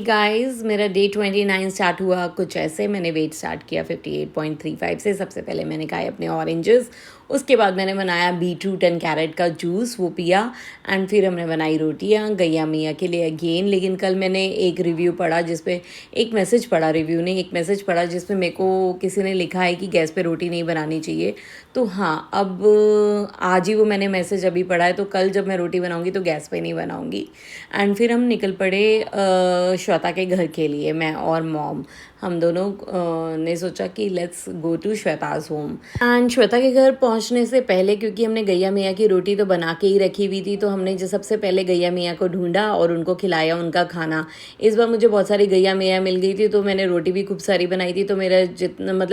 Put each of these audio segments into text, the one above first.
Guys मेरा day 29 start हुआ कुछ ऐसे। मैंने वेट स्टार्ट किया 58.35 से। सबसे पहले मैंने खाए अपने ऑरेंजेस, उसके बाद मैंने बनाया बीटरूट एंड कैरेट का जूस, वो पिया। एंड फिर हमने बनाई रोटियां गैया मियाँ के लिए अगेन। लेकिन कल मैंने एक रिव्यू पढ़ा जिसपे एक मैसेज पढ़ा, रिव्यू ने एक मैसेज पढ़ा जिसमें मेरे को किसी ने लिखा है कि गैस पे रोटी नहीं बनानी चाहिए। तो हाँ, अब आज ही वो मैंने मैसेज अभी पढ़ा है, तो कल जब मैं रोटी बनाऊंगी तो गैस पे नहीं बनाऊंगी। एंड फिर हम निकल पड़े श्वेता के घर के लिए, मैं और मॉम। हम दोनों ने सोचा कि let's go to Shweta's home. And Shweta के घर पहुंचने से पहले, क्योंकि हमने गैया मियाँ की रोटी तो बना के ही रखी हुई थी, तो हमने जो सबसे पहले गैया मियाँ को ढूंढा और उनको खिलाया उनका खाना। इस बार मुझे बहुत सारी गैया मियाँ मिल गई थी, तो मैंने रोटी भी खूब सारी बनाई थी, तो मेरा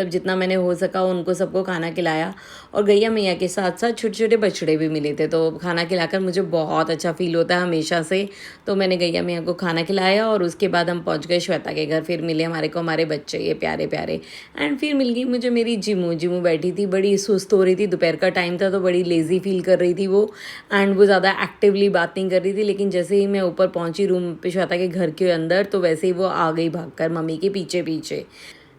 जितना मैंने हो सका उनको सबको खाना खिलाया। और गैया मियाँ के साथ साथ छोटे छोटे बछड़े भी मिले थे, तो खाना खिलाकर मुझे बहुत अच्छा फील होता है हमेशा से। तो मैंने गैया मियाँ को खाना खिलाया और उसके बाद हम पहुँच गए श्वेता के घर। फिर मिले हमारे बच्चे ये प्यारे प्यारे। एंड फिर मिल गई मुझे मेरी जिमू। जिमू बैठी थी, बड़ी सुस्त हो रही थी, दोपहर का टाइम था तो बड़ी लेज़ी फील कर रही थी वो। एंड वो ज़्यादा एक्टिवली बात नहीं कर रही थी, लेकिन जैसे ही मैं ऊपर पहुंची रूम पे श्वेता के घर के अंदर, तो वैसे ही वो आ गई भागकर मम्मी के पीछे पीछे।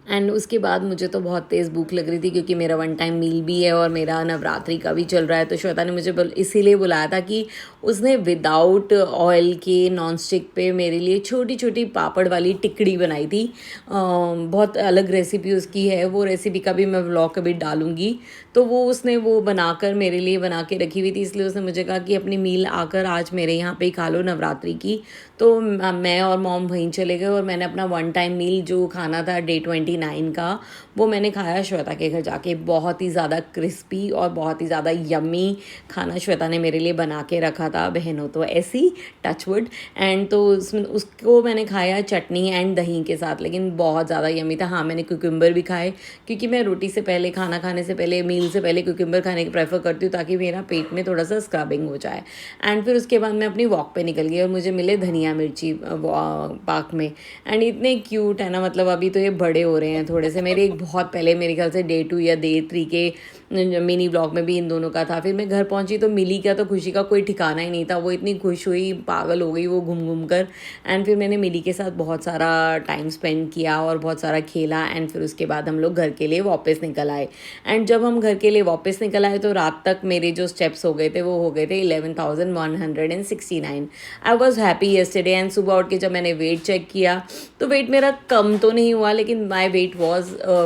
एंड उसके बाद मुझे तो बहुत तेज़ भूख लग रही थी, क्योंकि मेरा वन टाइम मील भी है और मेरा नवरात्रि का भी चल रहा है। तो श्वेता ने मुझे इसीलिए बुलाया था कि उसने विदाउट ऑयल के नॉन स्टिक पे मेरे लिए छोटी छोटी पापड़ वाली टिकड़ी बनाई थी। बहुत अलग रेसिपी उसकी है, वो रेसिपी का भी मैं व्लॉग कभी डालूंगी। तो वो उसने वो बनाकर मेरे लिए बना के रखी हुई थी, इसलिए उसने मुझे कहा कि अपनी मील आकर आज मेरे यहाँ पे ही खा लो नवरात्रि की। तो मैं और मॉम वहीं चले गए और मैंने अपना वन टाइम मील जो खाना था डे 29 का, वो मैंने खाया श्वेता के घर जाके। बहुत ही ज़्यादा क्रिस्पी और बहुत ही ज़्यादा यम्मी खाना श्वेता ने मेरे लिए बना के रखा था। बहनों तो ऐसी, टचवुड। एंड तो उसको मैंने खाया चटनी एंड दही के साथ, लेकिन बहुत ज़्यादा यम्मी था। हाँ, मैंने क्यूकम्बर भी खाए, क्योंकि मैं रोटी से पहले, खाना खाने से पहले, मील से पहले क्यूकम्बर खाने की प्रेफर करती हूँ, ताकि मेरा पेट में थोड़ा सा स्क्रबिंग हो जाए। एंड फिर उसके बाद मैं अपनी वॉक पे निकल गई और मुझे मिले धनिया मिर्ची पार्क में। एंड इतने क्यूट है ना, मतलब अभी तो ये बड़े हो रहे हैं थोड़े से। मेरे एक बहुत पहले, मेरे ख्याल से डे 2 या डे 3 के मिनी व्लॉग में भी इन दोनों का था। फिर मैं घर पहुंची तो मिली का तो खुशी का कोई ठिकाना ही नहीं था। वो इतनी खुश हुई, पागल हो गई वो घूम घूम कर। एंड फिर मैंने मिली के साथ बहुत सारा टाइम स्पेंड किया और बहुत सारा खेला। एंड फिर उसके बाद हम लोग घर के लिए वापस निकल आए। एंड जब हम घर के लिए वापस निकल आए तो रात तक मेरे जो स्टेप्स हो गए थे वो हो गए थे 11,169। I was happy yesterday. And सुबह उठ के जब मैंने वेट चेक किया तो वेट मेरा कम तो नहीं हुआ, लेकिन my weight was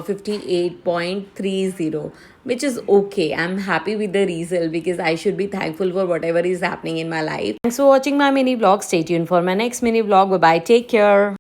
58.30, which is okay. I'm happy with the result because I should be thankful for whatever is happening in my life. Thanks for watching my mini vlog. Stay tuned for my next mini vlog. Bye bye. Take care.